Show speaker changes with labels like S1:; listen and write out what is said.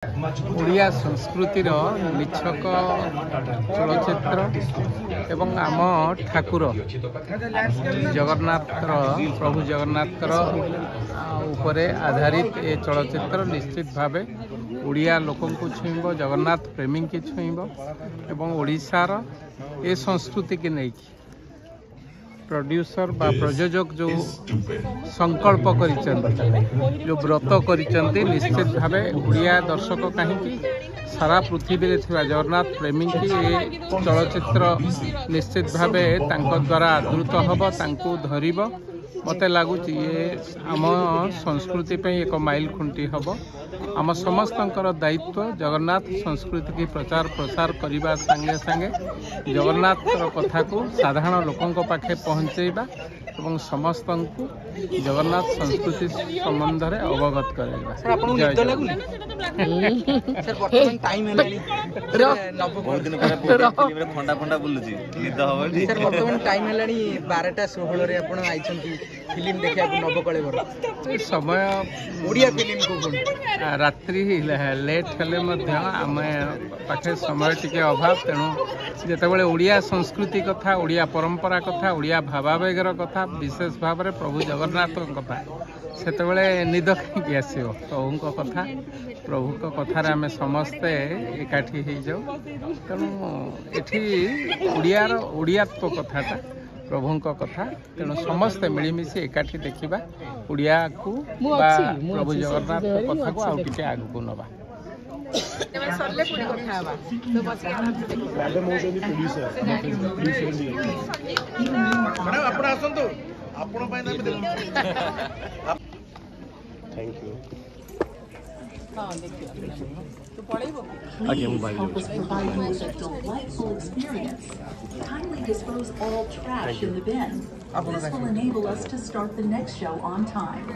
S1: ओडिया संस्कृतिर निछक चलचित्र एवं आम ठाकुर जगन्नाथ प्रभु जगन्नाथ उपरे आधारित ये चलचित्र निश्चित भावे ओडिया लोक को छुईब, जगन्नाथ प्रेमी की छुईब एवं ओडिशार ये संस्कृति की नहीं प्रोड्यूसर बा प्रयोजक जो संकल्प कर जो व्रत कर निश्चित भाव ओडिया दर्शक कहीं सारा पृथ्वी में थिबा जगन्नाथ प्रेमी की चलचित्र निश्चित भाव द्वारा आदृत हम तांको धरिब मत लगुच ये आम संस्कृति पे एक माइल खुंटी हम आम समस्त दायित्व जगन्नाथ संस्कृति की प्रचार प्रसार करने संगे संगे जगन्नाथ कथा को साधारण लोकों पाखे पहुँचेबा एवं समस्त को जगन्नाथ संस्कृति संबंध में अवगत कराइबा। फिल्म देखा नवकलेवर समय ओडिया फिल्म को रात्रि लेट हेले आम पाखे समय टी अभाव तेणु जितेबाला ओडिया संस्कृति कथा ओडिया परंपरा कथा ओडिया भावावेगर कथा विशेष भाव में प्रभु जगन्नाथ कथा सेतबेले निद कहीं आसो प्रभु कथा प्रभु कथार आम समस्ते एकाठी हो जाऊ तेणु ये ओडियार ओडियात्व कथाटा प्रभु कथा तेणु समस्ते मिलमिशि एकाठी देखा ओडिया को प्रभु जगन्नाथ कथा को आउ टिके आगु को नबा।
S2: Thank you.
S3: Help us provide you with a delightful experience. Kindly dispose all trash in the bin. This will enable us to start the next show on time.